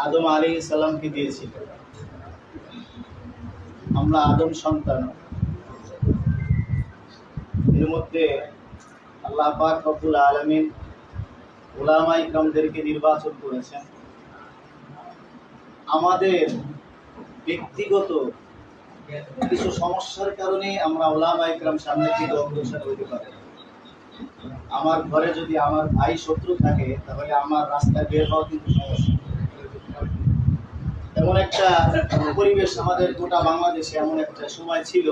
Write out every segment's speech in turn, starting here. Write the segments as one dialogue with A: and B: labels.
A: আদম আলাইহিস সালামকে দিয়েছিল। আমরা আদম সন্তান। এর মধ্যে আল্লাহ পাক রব্বুল আলামিন উলামায়ে কিরামদেরকে নির্বাচন করেছেন আমাদের ব্যক্তিগত কিছু সমস্যার কারণে আমরা উলামায়ে কিরাম সামনে থেকে অগ্রসর হতে পারি। আমার ঘরে যদি আমার ভাই শত্রু থাকে তাহলে আমার রাস্তায় বের হওয়া কিন্তু সমস্যা। এমন একটা পরিবেশ আমাদের গোটা বাংলাদেশে এমন একটা সময় ছিল,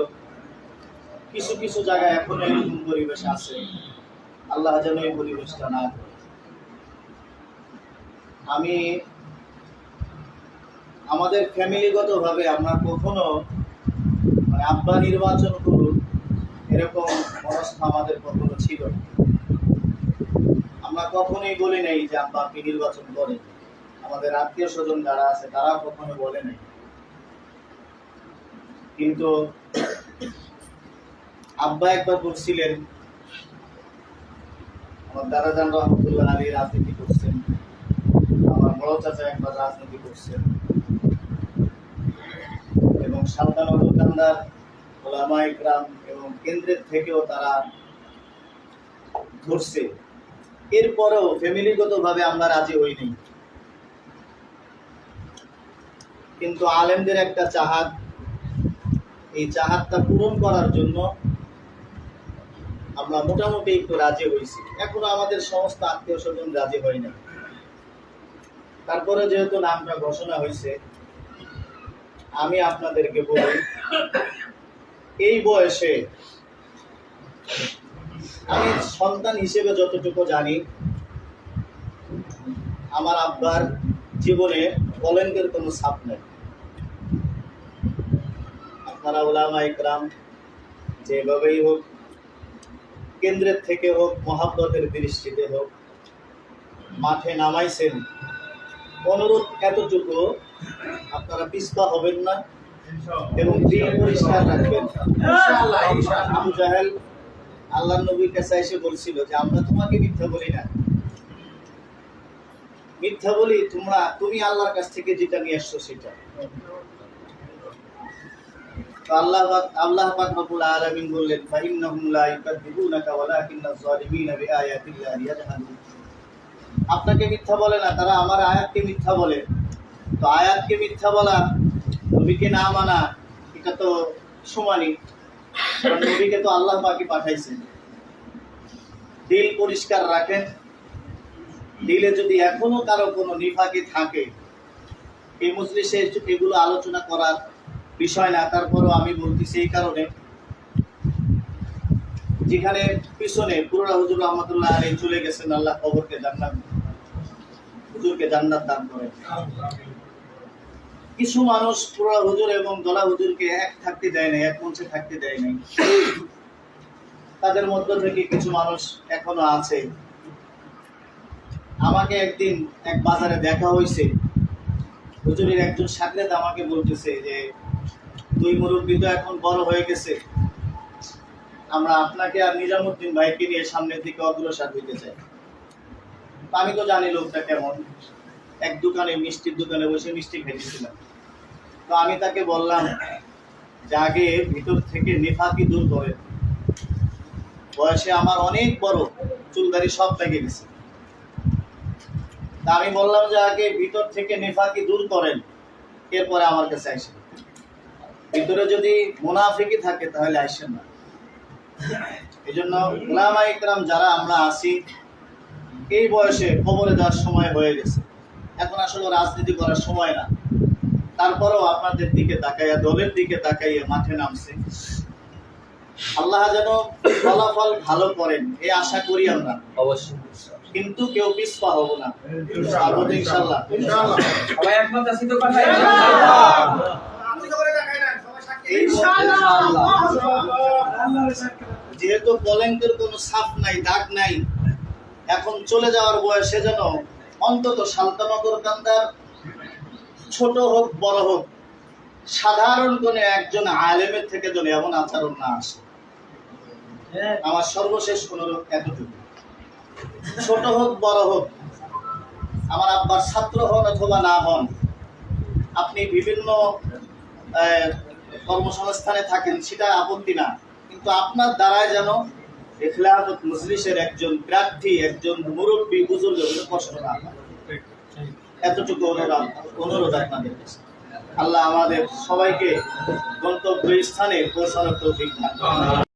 A: কিছু কিছু জায়গায় এখনো এরকম পরিবেশ আছে। আল্লাহ যেন এই পরিবেশটা না করে। আমি আমাদের ফ্যামিলিগত ভাবে আমরা কখনো আব্বা নির্বাচন করুন এরকম অবস্থা আমাদের কখনো ছিল না। আমরা কখনোই বলি নাই যে আব্বা আপনি নির্বাচন করেন। আমাদের আত্মীয় স্বজন যারা আছে তারা কখনো বলে নাই। কিন্তু আব্বা একবার বলছিলেন, আমার দাদাজান রহমতুল্লাহ আলী রাজনীতি করছেন, আমার বড় চাচা একবার রাজনীতি করছেন, এবং সালতানা দোকানদার ওলামায়ে কিরাম এবং কেন্দ্রের থেকেও তারা ধরছে। এরপরেও ফ্যামিলিগত ভাবে আমরা রাজি হইনি। কিন্তু আলেমদের একটা চাহাত, এই চাহাতটা পূরণ করার জন্য আমরা মোটামুটি একটু রাজি হয়েছি। এখনো আমাদের সমস্ত আত্মীয় স্বজন রাজি হয় না। তারপরে যেহেতু নামটা ঘোষণা হয়েছে, আমি আপনাদেরকে বলি, এই বয়সে আমি সন্তান হিসেবে যতটুকু জানি, আমার আব্বার জীবনে কলঙ্কের কোনো ছাপ নেই। আপনারা উলামায়ে কিরাম যেভাবেই হোক, কেন্দ্রের থেকে হোক, মহাব্বতের দৃষ্টিতে হোক, মাঠে নামাইছেন। অনুরোধ এতটুকু, আপনারা পিছপা হবেন না এবং দিল পরিষ্কার রাখবেন। আবু জাহেল আল্লাহর নবীর কাছে এসে বলছিল যে আমরা তোমাকে মিথ্যা বলি না, মিথ্যা বলি তুমি আল্লাহর কাছ থেকে যেটা নিয়ে আসছো সেটা। তো আল্লাহ পাক রব্বুল আলামিন বললেন, ফাইন্নাহুম লা ইউকাযযিবুনাকা ওয়ালাকিন্নাজ যালিমিনা বিআয়াতিল্লাহি ইয়াজহাদুন। আপনাকে মিথ্যা বলে না, তারা আমার আয়াতকে মিথ্যা বলে। তো আয়াতকে মিথ্যা বলা, নবীকে না মানা, এটা তো সমানই। কারণ নবীকে তো আল্লাহ পাকই পাঠাইছেন। দিল পরিষ্কার রাখেন। দিলে যদি এখনো কারো কোনো নিফাকি থাকে, এই মজলিসে এগুলো আলোচনা করার বিষয় না। তারপরও আমি বলতেছি এই কারণে, যেখানে পিছনে পুরোটা হুজুর রহমতুল্লাহ আলাইহি চলে গেছেন, আল্লাহ কবরকে জান্নাত, হুজুরকে জান্নাত দান করেন। কিছু মানুষ পুরোটা হুজুর এবং দলা হুজুরকে এক থাকতে দেয় নাই, এক মঞ্চে থাকতে দেয় নাই। তাদের মধ্য থেকে কিছু মানুষ এখনো আছে। আমাকে একদিন এক বাজারে দেখা হয়েছে, হুজুরের একজন সাগরেদ আমাকে বলতেছে যে দুই মুরব্বী তো এখন বড় হয়ে গেছে, আমরা আপনাকে আর নিজামুদ্দিন ভাইকে নিয়ে সামনের দিকে অগ্রসর হইতে চাই। আমি তো জানি লোকটা কেমন। এক দোকানে, মিষ্টির দোকানে বসে মিষ্টি খাইতেছিলাম। তো আমি তাকে বললাম যে আগে ভিতর থেকে নেফাকি দূর করেন। বয়সে আমার অনেক বড়, চুলদারি সব লেগে গেছে। তা আমি বললাম যে আগে ভিতর থেকে নেফাকি দূর করেন, এরপরে আমার কাছে আসেন। ভিতরে যদি মুনাফিকি থাকে তাহলে আসেন না। এই জন্য উলামায়ে কিরাম যারা আমরা আছি, এই বয়সে কবরে যাওয়ার সময় হয়ে গেছে। এখন আসলে রাজনীতি করার সময় না। তারপরেও আপনাদের দিকে তাকাইয়া, দলের দিকে তাকাইয়া মাঠে নামছে। আল্লাহ যেন ফলাফল ভালো করেন এই আশা করি আমরা। অবশ্যই। কিন্তু কেউ পিছপা হব না, ইনশাআল্লাহ। সবাই একমত আছি তো কথা? যেহেতু কলঙ্কের কোনো ছাপ নাই, দাগ নাই, এখন চলে যাওয়ার বয়সে যেন অন্তত সালতানা দোকানদার ছোট হোক বড় হোক, সাধারণ কোন একজন আলেমের থেকে যেন এমন আচরণ না আসে। আমার সর্বশেষ অনুরোধ এতটুকু, ছোট হোক বড় হোক, আমার আব্বার ছাত্র হন অথবা না হন, আপনি বিভিন্ন কর্মসংস্থানে থাকেন, সেটা আপত্তি না, কিন্তু আপনার দ্বারায় যেন খেলাফত মজলিসের একজন প্রার্থী, একজন মুরব্বী বুজুর্গ কষ্ট না হয়, এতটুকু অনুরোধ আপনাদের কাছে। আল্লাহ আমাদের সবাইকে গন্তব্য স্থানে পৌঁছানোর তৌফিক দান করুন।